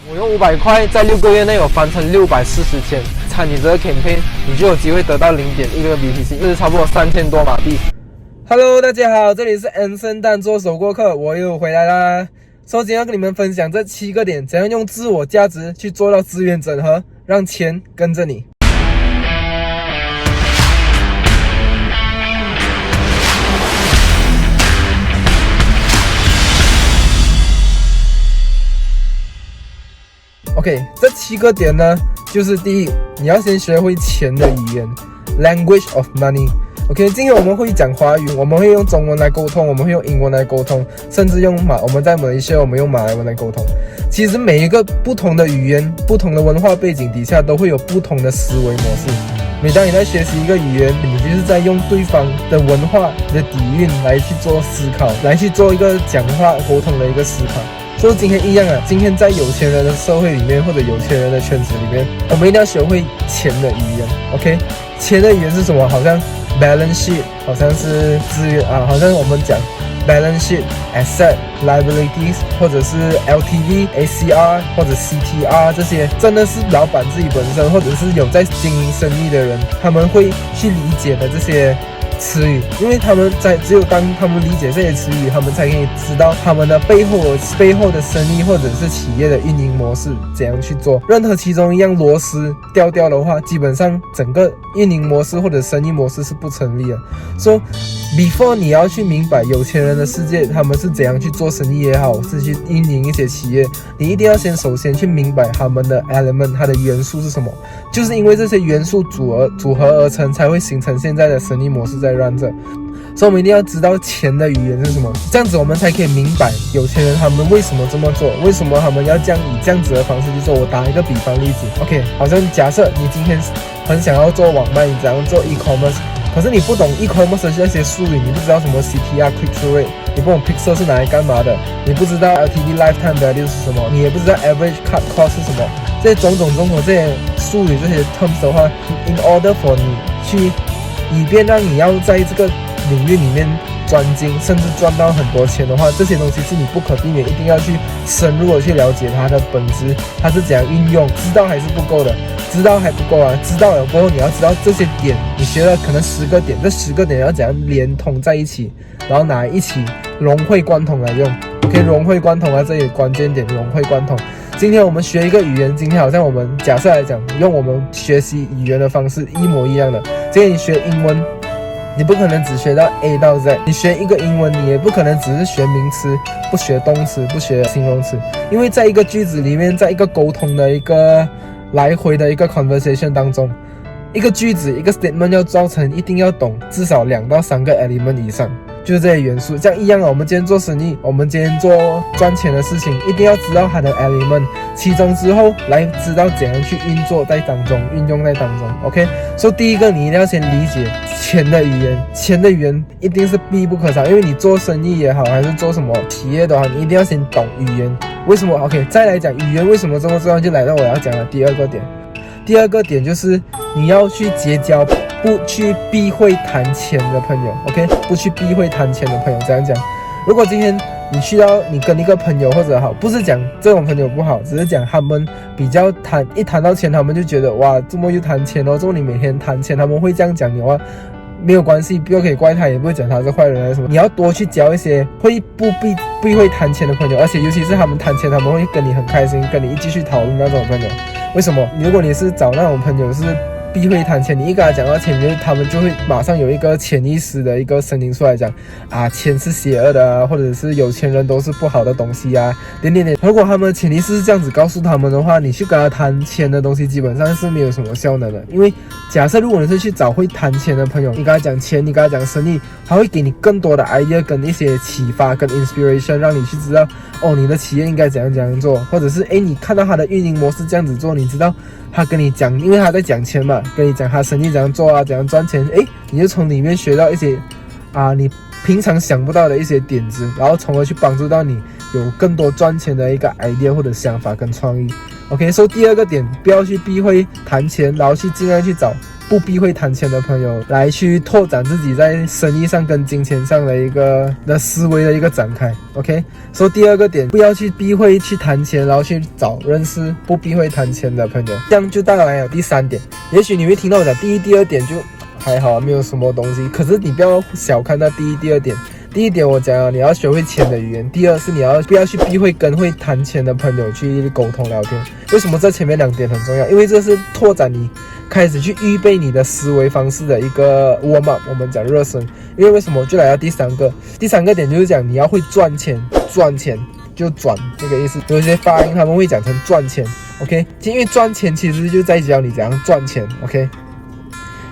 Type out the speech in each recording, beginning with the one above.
我用500块，在6个月内我翻成640千，参与这个 campaign， 你就有机会得到0.1个 BTC， 这是差不多3000多马币。Hello， 大家好，这里是 Anson 蛋做手过客，我又回来啦。首先要跟你们分享这7个点，怎样用自我价值去做到资源整合，让钱跟着你。OK， 这7个点呢，就是第一，你要先学会钱的语言 ，language of money。OK， 今天我们会讲华语，我们会用中文来沟通，我们会用英文来沟通，甚至我们在马来西亚我们用马来文来沟通。其实每一个不同的语言、不同的文化背景底下，都会有不同的思维模式。每当你在学习一个语言，你就是在用对方的文化的底蕴来去做思考，来去做一个讲话沟通的一个思考。所以今天一样啊，今天在有钱人的社会里面，或者有钱人的圈子里面，我们一定要学会钱的语言。OK， 钱的语言是什么？好像 balance sheet， 好像是资源啊，好像我们讲 balance sheet、asset、liabilities， 或者是 LTV、ACR 或者 CTR 这些，真的是老板自己本身，或者是有在经营生意的人，他们会去理解的这些词语，因为只有当他们理解这些词语，他们才可以知道他们的背后的生意或者是企业的运营模式怎样去做。任何其中一样螺丝掉的话，基本上整个运营模式或者生意模式是不成立的。So before 你要去明白有钱人的世界他们是怎样去做生意也好，是去运营一些企业，你一定要首先去明白他们的 element， 它的元素是什么。就是因为这些元素组合而成，才会形成现在的生意模式在 run 着。所以我们一定要知道钱的语言是什么，这样子我们才可以明白有钱人他们为什么这么做，为什么他们要以这样子的方式去做。我打一个比方例子 ，OK， 好像假设你今天很想要做网卖，你想要做 e-commerce， 可是你不懂 e-commerce 的那些术语，你不知道什么 CTR、click-through rate， 你不懂 pixel 是拿来干嘛的，你不知道 LTV lifetime value 是什么，你也不知道 average cut cost 是什么，这些种种这些术语这些 terms 的话 ，in order for 你去以便让你要在这个领域里面专精，甚至赚到很多钱的话，这些东西是你不可避免，一定要去深入的去了解它的本质，它是怎样运用。知道还是不够的，知道还不够啊！知道了过后，你要知道这些点，你学了可能10个点，这10个点要怎样连通在一起，然后拿来一起融会贯通来用。OK， 融会贯通啊，这里关键点，融会贯通。今天我们学一个语言，今天好像我们假设来讲，用我们学习语言的方式一模一样的。今天你学英文，你不可能只学到 A 到 Z， 你学一个英文，你也不可能只是学名词，不学动词，不学形容词，因为在一个句子里面，在一个沟通的一个来回的一个 conversation 当中，一个句子一个 statement 要造成，一定要懂至少2到3个 element 以上，就是这些元素。这样一样啊，我们今天做生意，我们今天做赚钱的事情，一定要知道它的 element， 其中之后来知道怎样去运用在当中 OK， 所以第一个你一定要先理解钱的语言，钱的语言一定是必不可少，因为你做生意也好，还是做什么企业的话，你一定要先懂语言。为什么 OK， 再来讲语言为什么这么重要，就来到我要讲的第二个点。第二个点就是你要去结交不去避讳谈钱的朋友 ，OK， 不去避讳谈钱的朋友。这样讲，如果今天你跟一个朋友或者好，不是讲这种朋友不好，只是讲他们比较一谈到钱，他们就觉得哇，这么又谈钱哦，这么你每天谈钱，他们会这样讲你的话，没有关系，不可以怪他，也不会讲他是坏人还是什么。你要多去交一些会不避讳谈钱的朋友，而且尤其是他们谈钱，他们会跟你很开心，跟你继续讨论那种朋友。为什么？如果你是找那种朋友是避讳谈钱，你一跟他讲到钱，他们就会马上有一个潜意识的一个声音出来讲啊，钱是邪恶的啊，或者是有钱人都是不好的东西啊，点。如果他们的潜意识是这样子告诉他们的话，你去跟他谈钱的东西基本上是没有什么效能的。因为假设如果你是去找会谈钱的朋友，你跟他讲钱，你跟他讲生意，他会给你更多的 idea 跟一些启发跟 inspiration， 让你去知道哦，你的企业应该怎样做，或者是你看到他的运营模式这样子做，你知道他跟你讲，因为他在讲钱嘛，跟你讲他生意怎样做啊，怎样赚钱，你就从里面学到一些你平常想不到的一些点子，然后从而去帮助到你有更多赚钱的一个 idea 或者想法跟创意。OK， 所以第二个点，不要去避讳谈钱，然后去尽量去找不避讳谈钱的朋友，来去拓展自己在生意上跟金钱上的一个思维的一个展开。 OK， 所以第二个点，不要去避讳去谈钱，然后去找认识不避讳谈钱的朋友，这样就带来了第三点。也许你会听到我讲第一第二点就还好，没有什么东西，可是你不要小看那第一第二点。第一点我讲了，你要学会钱的语言。第二是你不要去避讳跟会谈钱的朋友去沟通聊天。为什么这前面2点很重要？因为这是拓展你开始去预备你的思维方式的一个 warm up， 我们讲热身。因为为什么就来到第三个点，就是讲你要会赚钱就转这个意思。有些发音他们会讲成赚钱 ，OK， 因为赚钱其实就在教你怎样赚钱 ，OK。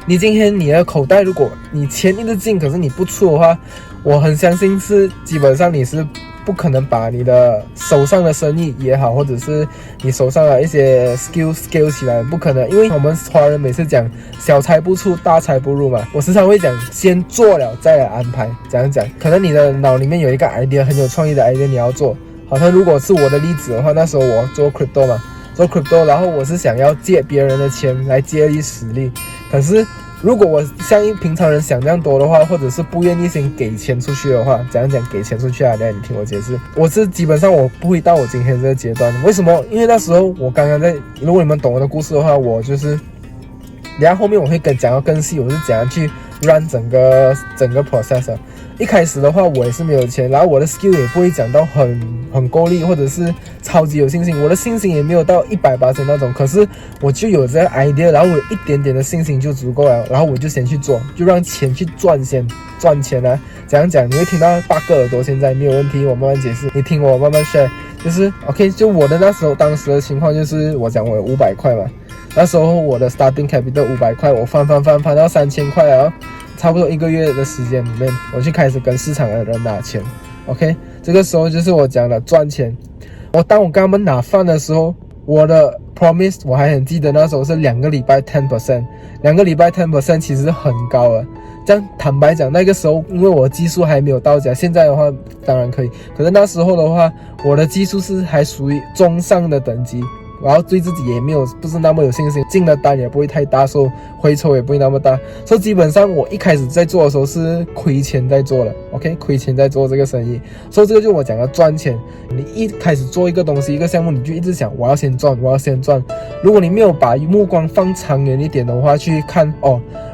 你今天你的口袋，如果你钱一直进，可是你不出的话，我很相信是基本上你是不可能把你的手上的生意也好，或者是你手上的一些 skill 起来，不可能。因为我们华人每次讲小财不出大财不入嘛，我时常会讲先做了再来安排。怎样讲？可能你的脑里面有一个 idea， 很有创意的 idea 你要做，好像如果是我的例子的话，那时候我做 crypto 嘛，做 crypto， 然后我是想要借别人的钱来借力使力，可是如果我像平常人想这样多的话，或者是不愿意先给钱出去的话，怎样讲给钱出去啊？等一下你听我解释。我是基本上我不会到我今天这个阶段，为什么？因为那时候我刚刚在，如果你们懂我的故事的话，我就是等一下后面我会讲到更细，我是怎样去 run 整个 process。一开始的话我也是没有钱，然后我的 skill 也不会讲到很够力，或者是超级有信心，我的信心也没有到100%那种，可是我就有这个 idea， 然后我有一点点的信心就足够了，然后我就先去做，就让钱去赚钱啊。怎样讲？你会听到8个耳朵，现在没有问题，我慢慢解释，你听我慢慢 share。就是 OK， 就我的当时的情况就是我讲我有500块嘛，那时候我的 starting capital 500块，我翻到3000块啊。差不多1个月的时间里面，我就开始跟市场的人拿钱 ，OK， 这个时候就是我讲的赚钱。当我跟他们拿饭的时候，我的 promise 我还很记得，那时候是2个礼拜 10%，2个礼拜 10% 其实很高了。这样坦白讲，那个时候因为我技术还没有到家，现在的话当然可以，可是那时候的话，我的技术是还属于中上的等级。然后对自己也不是那么有信心，进的单也不会太大，所以回抽也不会那么大，所以基本上我一开始在做的时候是亏钱在做了 ，OK， 亏钱在做这个生意，所以这个就我讲的赚钱。你一开始做一个东西一个项目，你就一直想我要先赚。如果你没有把目光放长远一点的话，去看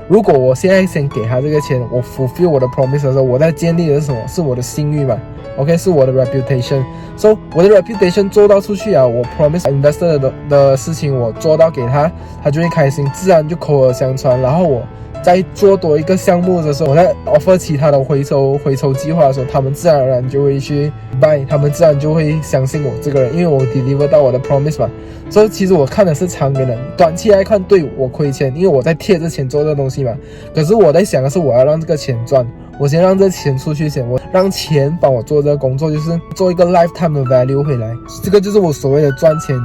如果我现在先给他这个钱，我 fulfill 我的 promise 的时候，我在建立的是什么？是我的信誉嘛 ，OK， 是我的 reputation。So 我的 reputation 做到出去啊，我 promise investor 的事情我做到给他，他就会开心，自然就口耳相传。然后我在做多一个项目的时候，我在 offer 其他的回抽计划的时候，他们自然而然就会去 buy， 他们自然就会相信我这个人，因为我 deliver 到我的 promise 嘛。所以其实我看的是长远的，短期来看对我亏钱，因为我在贴着钱做这个东西嘛。可是我在想的是我要让这个钱赚，我先让这钱出去先，我让钱帮我做这个工作，就是做一个 lifetime 的 value 回来。这个就是我所谓的赚钱。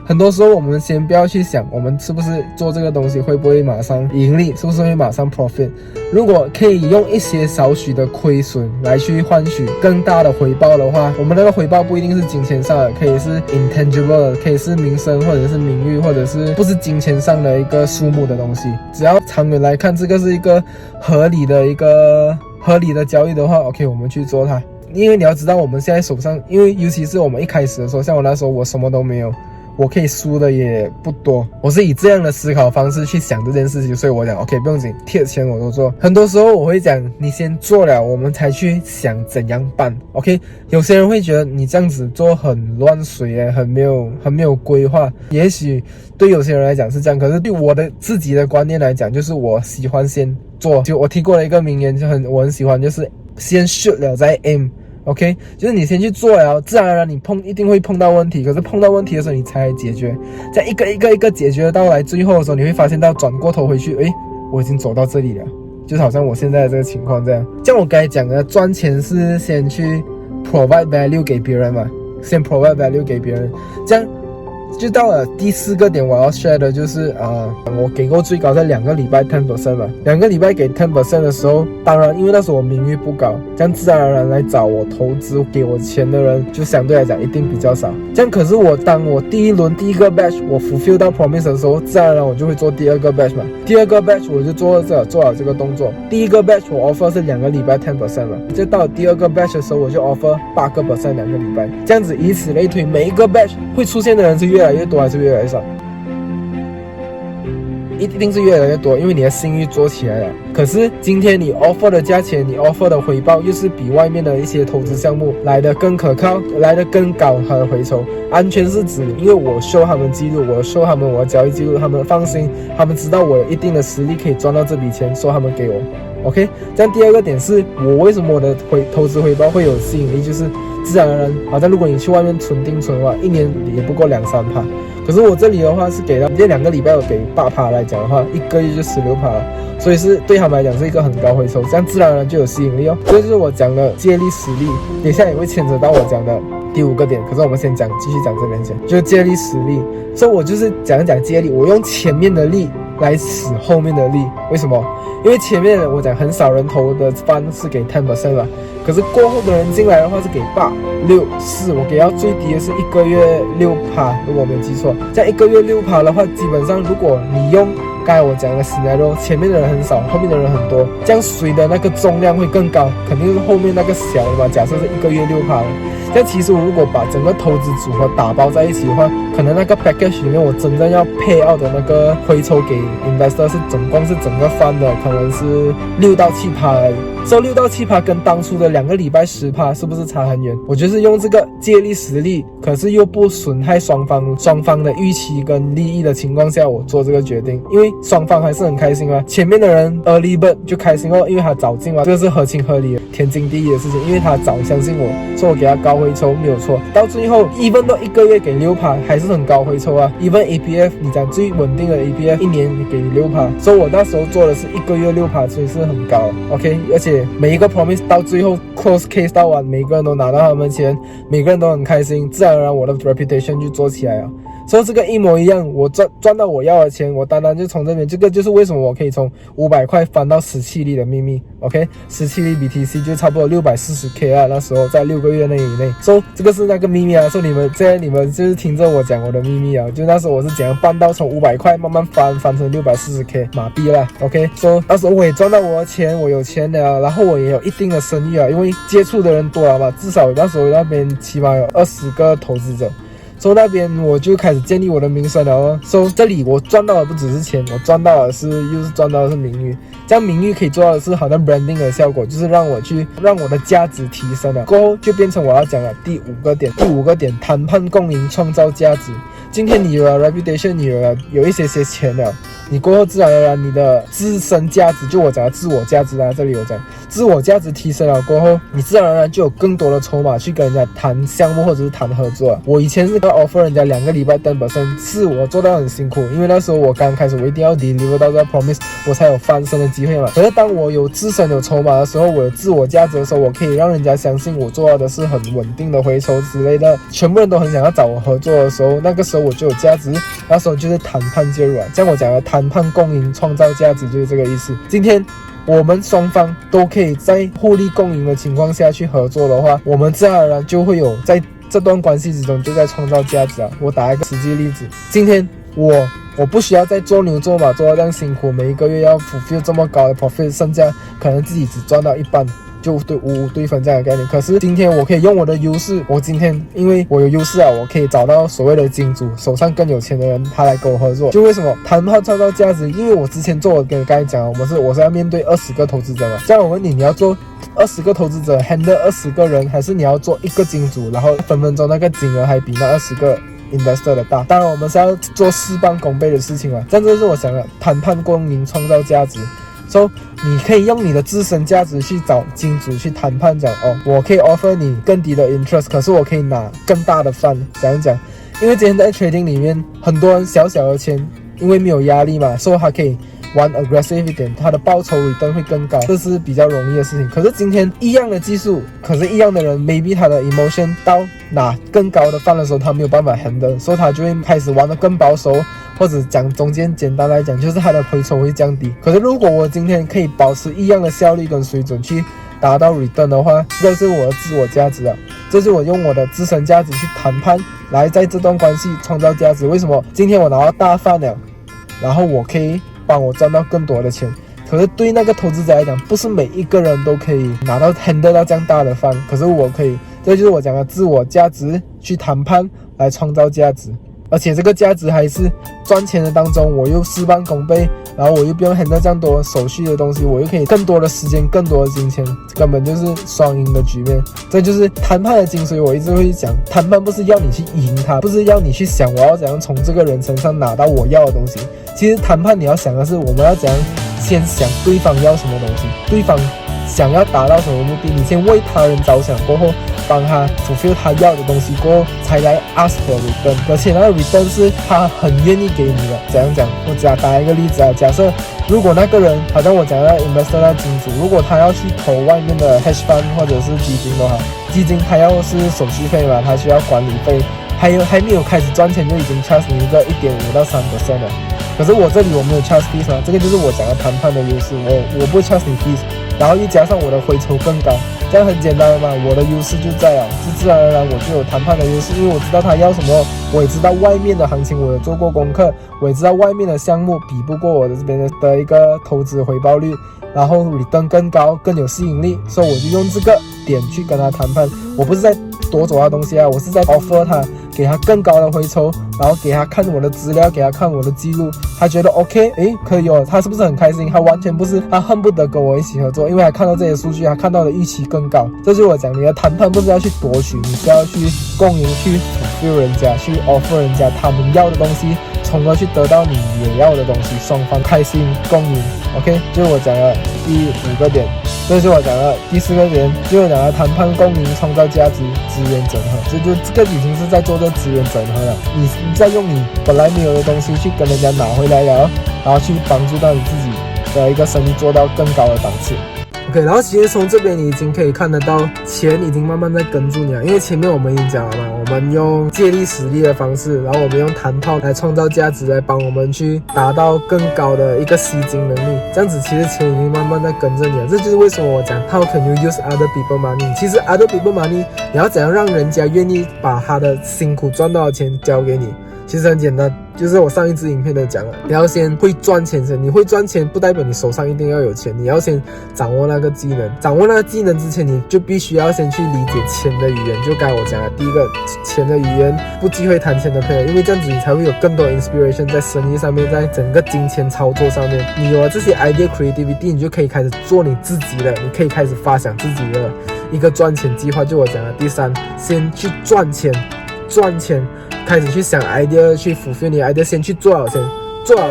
很多时候我们先不要去想我们是不是做这个东西会不会马上盈利，是不是会马上 profit。 如果可以用一些少许的亏损来去换取更大的回报的话，我们那个回报不一定是金钱上的，可以是 intangible 的，可以是名声或者是名誉，或者是不是金钱上的一个数目的东西。只要长远来看，这个是一个合理的交易的话 OK， 我们去做它。因为你要知道我们现在手上，因为尤其是我们一开始的时候，像我那时候我什么都没有，我可以输的也不多，我是以这样的思考方式去想这件事情，所以我讲 OK 不用紧，贴钱我都做。很多时候我会讲你先做了，我们才去想怎样办 OK。 有些人会觉得你这样子做很乱水很没有规划，也许对有些人来讲是这样，可是对我的自己的观念来讲，就是我喜欢先做。就我提过了一个名言，我很喜欢，就是先 shoot 了再 aim。OK， 就是你先去做了，自然而然你一定会碰到问题，可是碰到问题的时候你才解决，在一个解决到来最后的时候，你会发现到转过头回去，我已经走到这里了，就是好像我现在的这个情况这样。像我刚才讲的，赚钱是先去 provide value 给别人嘛，先 provide value 给别人，这样就到了第4个点，我要 share 的就是我给过最高在2个礼拜 10% 嘛，2个礼拜给 10% 的时候，当然因为那时候我名誉不高，这样自然而然来找我投资给我钱的人就相对来讲一定比较少。这样可是当我第一个 batch 我 fulfill 到 promise 的时候，自然而然我就会做第2个 batch 嘛，第2个 batch 我就做了这个动作。第1个 batch 我 offer 是2个礼拜 10% 嘛，就到了第2个 batch 的时候我就 offer 8%2个礼拜，这样子以此类推，每一个 batch 会出现的人是越来越多还是越来越少？一定是越来越多，因为你的信誉做起来了。可是今天你 offer 的价钱，你 offer 的回报又是比外面的一些投资项目来得更可靠，来得更高它的回酬。安全是指，因为我 show 他们记录，我 show 他们我的交易记录，他们放心，他们知道我有一定的实力可以赚到这笔钱，所以他们给我。OK， 这样第2个点是我为什么我的投资回报会有吸引力，就是自然而然，好像如果你去外面存定存的话，一年也不过2-3%。可是我这里的话是给到这2个礼拜我给8%来讲的话，1个月就16%了，所以是对他们来讲是一个很高回酬，这样自然而然就有吸引力哦。这就是我讲的借力使力，等一下也会牵扯到我讲的第5个点。可是我们先继续讲这边先，就是借力使力。所以我就是讲借力，我用前面的力来使后面的力。为什么？因为前面我讲很少人投的番是给 10% 嘛，可是过后的人进来的话是给8、6、4，我给到最低的是1个月6%，如果我没有记错。这样1个月6%的话，基本上如果你用刚才我讲的 scenario， 前面的人很少，后面的人很多，这样水的那个重量会更高，肯定是后面那个小的嘛。假设是1个月6%的，这样其实我如果把整个投资组合打包在一起的话，可能那个 package 里面我真正要pay out的那个回酬给 investor 是总共是整个翻的，可能是6到7%而已。所以6到7%跟当初的2个礼拜10%是不是差很远？我就是用这个借力使力，可是又不损害双方的预期跟利益的情况下，我做这个决定，因为双方还是很开心嘛。前面的人 early bird 就开心哦，因为他早进嘛，这个是合情合理的，天经地义的事情，因为他早相信我，所以我给他高回抽没有错。到最后 even 到1个月给6%还是很高回抽啊。even APF 你讲最稳定的 APF 一年你给6%，所以我那时候做的是1个月6%，所以是很高 OK。 而且每一个 promise 到最后 close case 到完，每个人都拿到他们钱，每个人都很开心，自然而然我的 reputation 就做起来了。所以这个一模一样，我赚到我要的钱，我单单就从这边，这个就是为什么我可以从500块翻到17粒的秘密 OK， 17粒 BTC 就差不多 640K 啊，那时候在6个月内以内。所以这个是那个秘密啊，所以你们就是听着我讲我的秘密啊，就那时候我是怎样办到从500块慢慢翻成 640K 马币啦 OK。 所以那时候我也赚到我的钱，我有钱了，然后我也有一定的声誉啊，因为接触的人多了嘛，至少那时候那边起码有20个投资者。所以那边我就开始建立我的名声了哦。所以这里我赚到的不只是钱，我赚到的是赚到的是名誉。这样名誉可以做到的是好像 branding 的效果，就是让我的价值提升了。过后就变成我要讲的第5个点。第5个点，谈判共赢，创造价值。今天你有了 reputation， 你有一些钱了，你过后自然而然你的自身价值，就我讲的自我价值啊，这里我讲自我价值提升了过后，你自然而然就有更多的筹码去跟人家谈项目或者是谈合作。我以前是要 offer 人家2个礼拜 10%， 是我做到很辛苦，因为那时候我刚开始我一定要 deliver 到这个 promise， 我才有翻身的机会嘛。可是当我有自身有筹码的时候，我有自我价值的时候，我可以让人家相信我做到的是很稳定的回酬之类的，全部人都很想要找我合作的时候，那个时候我就有价值，那时候就是谈判介入啊。像我讲的谈判共赢，创造价值就是这个意思。今天我们双方都可以在互利共赢的情况下去合作的话，我们自然而然就会有在这段关系之中就在创造价值啊。我打一个实际例子，今天我不需要再做牛做马做到这样辛苦，每一个月要 fulfill 这么高的 profit， 剩下可能自己只赚到一半，就对分这样的概念。可是今天我可以用我的优势，我今天因为我有优势啊，我可以找到所谓的金主，手上更有钱的人，他来跟我合作。就为什么谈判创造价值？因为我之前做，我跟你刚才讲，我是要面对20个投资者嘛。这样我问你，你要做20个投资者 handle 20个人，还是你要做一个金主，然后分分钟那个金额还比那20个investor 的大？当然我们是要做事半功倍的事情嘛。这样就是我想的谈判共赢，创造价值。So 你可以用你的自身价值去找金主去谈判，讲我可以 offer 你更低的 interest， 可是我可以拿更大的饭，讲。因为之前在 trading 里面，很多人小小的钱，因为没有压力嘛，所以他可以玩 aggressive 一点，他的报酬 return 会更高，这是比较容易的事情。可是今天一样的技术，可是一样的人 maybe 他的 emotion 到拿更高的饭的时候，他没有办法 handle， 所以他就会开始玩得更保守，或者讲中间简单来讲就是他的回酬会降低。可是如果我今天可以保持一样的效率跟水准去达到 return 的话，这是我的自我价值啊，这是我用我的自身价值去谈判，来在这段关系创造价值。为什么今天我拿到大饭了，然后我可以帮我赚到更多的钱？可是对那个投资者来讲，不是每一个人都可以拿到 handle 到这样大的饭，可是我可以，这就是我讲的自我价值去谈判来创造价值。而且这个价值还是赚钱的当中，我又事半功倍，然后我又不用 handle 这样多手续的东西，我又可以更多的时间，更多的金钱，根本就是双赢的局面。这就是谈判的精髓。我一直会讲，谈判不是要你去赢他，不是要你去想我要怎样从这个人身上拿到我要的东西。其实谈判你要想的是，我们要怎样先想对方要什么东西，对方想要达到什么目的，你先为他人着想过后，帮他 fulfill 他要的东西过后，才来 ask for return。而且那个 return 是他很愿意给你的。怎样讲？我打一个例子啊，假设如果那个人好像我讲的 investor 那金主，如果他要去投外面的 hedge fund 或者是基金的话，基金他要是手续费嘛，他需要管理费，还没有开始赚钱就已经 charge 你一个 1.5到3% 了。可是我这里我没有 charge fees 嘛，这个就是我讲的谈判的优势，我不会 charge 你 fees， 然后又加上我的回酬更高，这样很简单的嘛，我的优势就在了，自然而然我就有谈判的优势，因为我知道他要什么，我也知道外面的行情，我有做过功课，我也知道外面的项目比不过我的这边的一个投资回报率，然后return更高，更有吸引力，所以我就用这个点去跟他谈判。我不是在夺走他东西啊，我是在 offer 他，给他更高的回酬，然后给他看我的资料，给他看我的记录，他觉得 OK， 可以哦，他是不是很开心？他完全不是，他恨不得跟我一起合作，因为他看到这些数据，他看到的预期更高。这就是我讲，你的谈判不是要去夺取，你是要去共赢，去 fulfill 人家，去 offer 人家他们要的东西，从而去得到你也要的东西，双方开心共赢。OK， 就是我讲的第5个点。这就是我讲的第4个点，就是我讲的谈判共赢，创造价值，资源整合。这个已经是在做这资源整合了。你在用你本来没有的东西去跟人家拿回来了，然后去帮助到你自己的一个生意做到更高的档次。OK， 然后其实从这边你已经可以看得到，钱已经慢慢在跟住你了。因为前面我们已经讲了嘛，我们用借力使力的方式，然后我们用谈判来创造价值，来帮我们去达到更高的一个吸金能力。这样子其实钱已经慢慢在跟着你了。这就是为什么我讲 How can you use other people money？ 其实 other people money 你要怎样让人家愿意把他的辛苦赚到的钱交给你？其实很简单，就是我上一支影片都讲了，你要先会赚钱先。你会赚钱不代表你手上一定要有钱，你要先掌握那个技能。掌握那个技能之前，你就必须要先去理解钱的语言。就刚才我讲的第一个，钱的语言，不忌讳谈钱的朋友，因为这样子你才会有更多 inspiration 在生意上面，在整个金钱操作上面。你有了这些 idea creativity， 你就可以开始做你自己的，你可以开始发想自己的一个赚钱计划。就我讲的第3，先去赚钱，开始去想 idea， 去fulfill你的 idea， 先去做好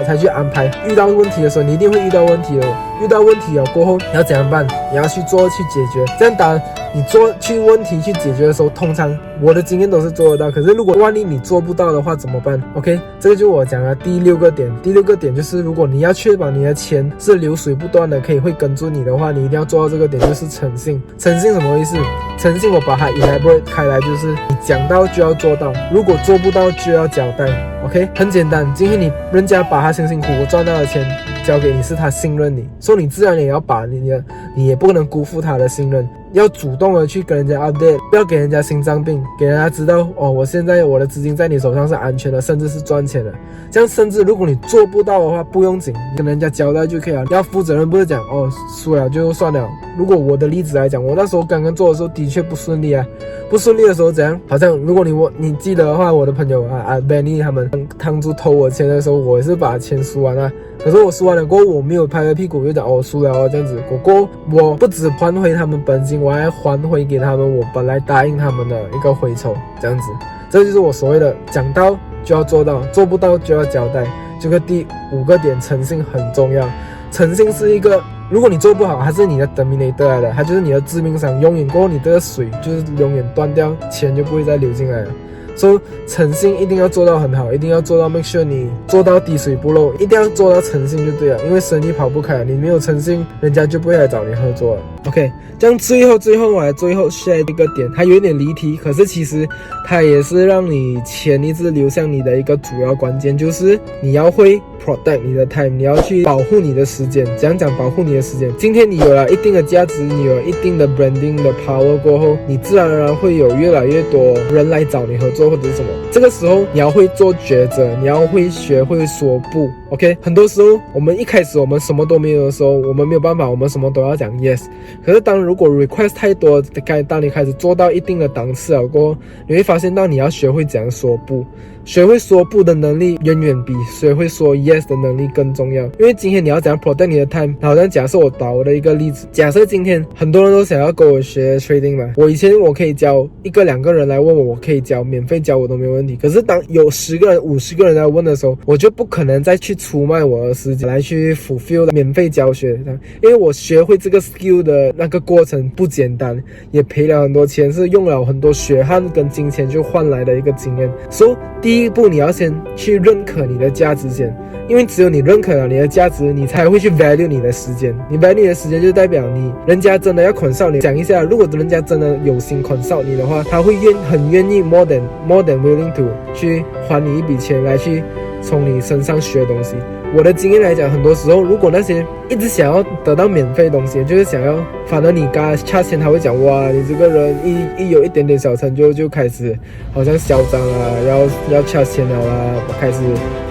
才去安排。遇到问题的时候，你一定会遇到问题的。遇到问题了过后，你要怎样办？你要去做，去解决。这样当然，你去问题去解决的时候，通常我的经验都是做得到。可是如果万一你做不到的话，怎么办 ？OK， 这个就是我讲的第6个点。第6个点就是，如果你要确保你的钱是流水不断的，会跟住你的话，你一定要做到这个点，就是诚信。诚信什么意思？诚信我把它 elaborate 开来，就是你讲到就要做到，如果做不到就要交代。OK， 很简单。今天人家把他辛辛苦苦赚到的钱交给你，是他信任你，所以你自然也要把你也不能辜负他的信任，要主动的去跟人家 update， 不要给人家心脏病，给人家知道哦，我现在我的资金在你手上是安全的，甚至是赚钱的。这样甚至如果你做不到的话，不用紧，跟人家交代就可以了。要负责任，不是讲哦输了就算了。如果我的例子来讲，我那时候刚刚做的时候的确不顺利啊，不顺利的时候怎样？好像如果你记得的话，我的朋友Benny 他们当初偷我钱的时候，我也是把钱输完了。可是我输完了过后，我没有拍拍屁股就讲哦输了哦这样子。过后我不只还回他们本金，我还还回给他们我本来答应他们的一个回酬，这样子。这就是我所谓的讲到就要做到，做不到就要交代。这个第5个点，诚信很重要。诚信是一个，如果你做不好，它是你的 terminator 来的，它就是你的致命伤。永远过后，你这个水就是永远断掉，钱就不会再流进来了。所以诚信一定要做到很好，一定要做到 make sure 你做到滴水不漏，一定要做到诚信就对了，因为生意跑不开，你没有诚信，人家就不会来找你合作了。OK， 这样最后我来最后 share 一个点，它有一点离题，可是其实它也是让你钱一直流向你的一个主要关键，就是你要会 protect 你的 time， 你要去保护你的时间。怎样讲保护你的时间？今天你有了一定的价值，你有了一定的 branding 的 power 过后，你自然而然会有越来越多人来找你合作或者是什么。这个时候你要会做抉择，你要会学会说不。OK， 很多时候我们一开始我们什么都没有的时候，我们没有办法，我们什么都要讲 yes。可是如果 request 太多，当你开始做到一定的档次了过后，你会发现到你要学会怎样说不。学会说不的能力远远比学会说 yes 的能力更重要。因为今天你要怎样 protect 你的 time， 好像假设我打我的一个例子，假设今天很多人都想要跟我学 trading 嘛，我以前我可以教1个2个人来问我，我可以教，免费教我都没有问题。可是当有10个人50个人来问的时候，我就不可能再去出卖我的时间来去 fulfill 免费教学，因为我学会这个 skill 的那个过程不简单，也赔了很多钱，是用了很多血汗跟金钱就换来的一个经验。所以第一步你要先去认可你的价值先，因为只有你认可了你的价值，你才会去 value 你的时间。你 value 你的时间就代表人家真的要 consult 你。讲一下，如果人家真的有心 consult 你的话，他会很愿意 more than willing to 去还你一笔钱来去从你身上学东西。我的经验来讲，很多时候如果那些一直想要得到免费东西，就是想要，反而你跟他掐钱，他会讲哇，你这个人一有一点点小成就开始好像嚣张啊，要掐钱了啦，开始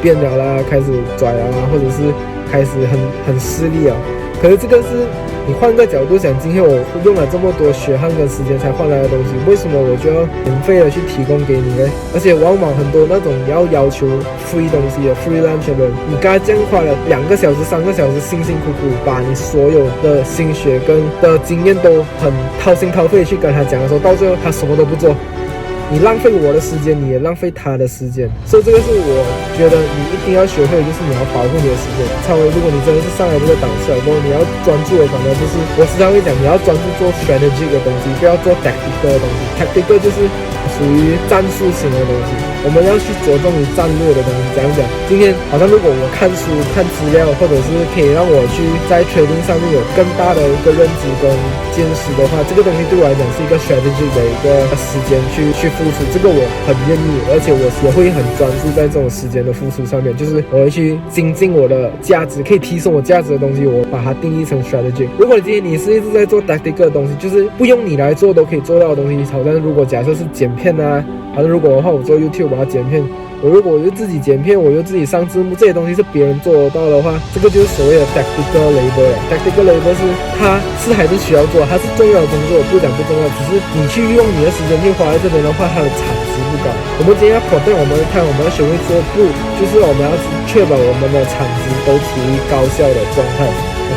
变了啦，开始拽了啦，或者是开始很势利啊。可是这个是你换个角度想，今天我用了这么多血汗跟时间才换来的东西，为什么我就要免费的去提供给你呢？而且往往很多那种要求 free 东西的 free lunch 的人，你刚才这样花了2个小时3个小时，辛辛苦苦把你所有的心血跟的经验都很掏心掏肺去跟他讲的时候，到最后他什么都不做，你浪费我的时间，你也浪费他的时间。所以这个是我觉得你一定要学会的，就是你要保护你的时间。超为如果你真的是上来这个档次了，然后你要专注的，反正就是我时常会讲，你要专注做 strategy 的东西，不要做 tactical 的东西。tactical 就是属于战术型的东西，我们要去着重于战略的东西。怎样讲？今天好像如果我看书、看资料，或者是可以让我去在 trading 上面有更大的一个认知跟见识的话，这个东西对我来讲是一个 strategy 的一个时间去付出，这个我很愿意，而且我也会很专注在这种时间的付出上面，就是我会去精进我的价值，可以提升我价值的东西，我把它定义成 strategy。如果今天你是一直在做 tactical 的东西，就是不用你来做都可以做到的东西，好像如果假设是剪片啊，好像如果的话我做 YouTube 把它剪片，如果我就自己剪片，我就自己上字幕，这些东西是别人做得到的话，这个就是所谓的 tactical labor。 tactical labor 是它是还是需要做，它是重要的工作，我不讲不重要，只是你去用你的时间去花在这边的话，它的产值不高。我们今天要 protect 我们的 time， 我们要学会说不，就是我们要确保我们的产值都处于高效的状态。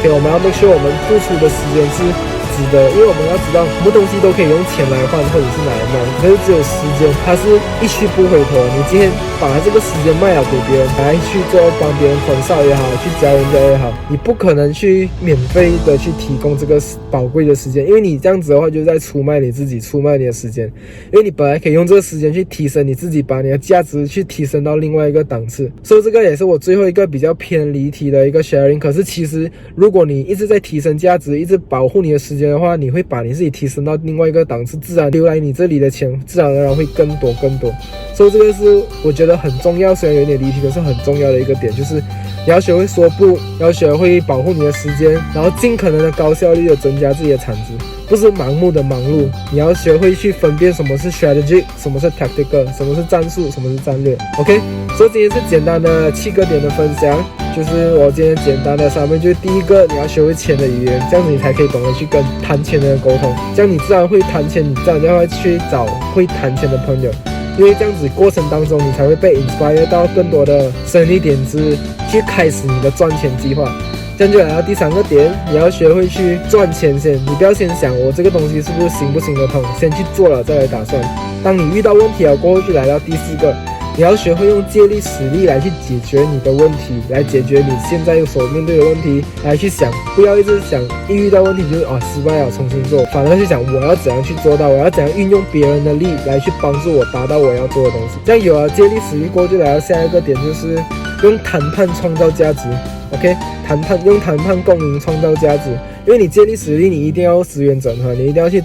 OK， 我们要 make sure 我们付出的时间是值得，因为我们要知道什么东西都可以用钱来换，或者是拿来卖，可是只有时间它是一去不回头。你今天把这个时间卖了给别人，来去做帮别人consult也好，去教人家也好，你不可能去免费的去提供这个宝贵的时间，因为你这样子的话就是在出卖你自己，出卖你的时间。因为你本来可以用这个时间去提升你自己，把你的价值去提升到另外一个档次。所以这个也是我最后一个比较偏离题的一个 sharing。 可是其实如果你一直在提升价值，一直保护你的时间的话，你会把你自己提升到另外一个档次，自然留来你这里的钱自然而然会更多。所以这个是我觉得很重要，虽然有点离题，可是很重要的一个点，就是你要学会说不，要学会保护你的时间，然后尽可能的高效率的增加自己的产值，不是盲目的忙碌。你要学会去分辨什么是 strategy， 什么是 tactical， 什么是战术，什么是战略。 OK， 所以今天是简单的7个点的分享，就是我今天简单的上面，就是第一个，你要学会钱的语言，这样子你才可以懂得去跟谈钱的人沟通，这样你自然会谈钱，你自然就会去找会谈钱的朋友，因为这样子过程当中你才会被 inspire 到更多的生意点子，去开始你的赚钱计划。这样就来到第3个点，你要学会去赚钱先，你不要先想我这个东西是不是行不行得通，先去做了再来打算。当你遇到问题了过后，就来到第4个，你要学会用借力使力来去解决你的问题，来解决你现在所面对的问题，来去想，不要一直想一遇到问题就是失败了重新做，反而去想我要怎样去做到，我要怎样运用别人的力来去帮助我达到我要做的东西。这样有了借力使力过后，就来到下一个点，就是用谈判创造价值。OK， 用谈判共赢创造价值，因为你借力使力，你一定要资源整合，你一定要去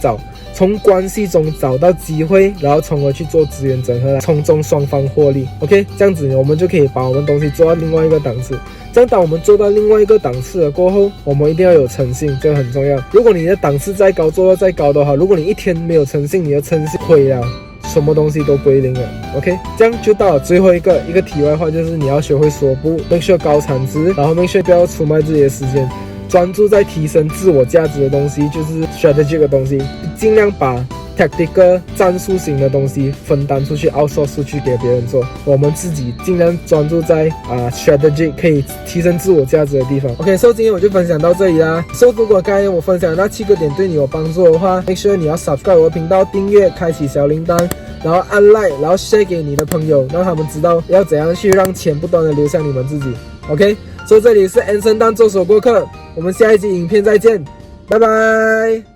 从关系中找到机会，然后从而去做资源整合，从中双方获利。OK， 这样子我们就可以把我们东西做到另外一个档次。这样当我们做到另外一个档次了过后，我们一定要有诚信，这个很重要。如果你的档次再高，做到再高的话，如果你一天没有诚信，你的诚信亏了，什么东西都归零了。 OK， 这样就到了最后一个题外话，就是你要学会说不， make sure 高产值，然后 make sure 不要出卖自己的时间，专注在提升自我价值的东西，就是 strategy 的东西，尽量把 tactical 战术型的东西分担出去 outsource 出去给别人做，我们自己尽量专注在strategy 可以提升自我价值的地方。 OK， 所以今天我就分享到这里啦。所以如果刚才我分享那7个点对你有帮助的话， make sure 你要 subscribe 我的频道，订阅，开启小铃铛，然后按 like， 然后 share 给你的朋友，让他们知道要怎样去让钱不断的流向你们自己。 OK， 所以这里是Anson Dan 做手过客，我们下一集影片再见，拜拜。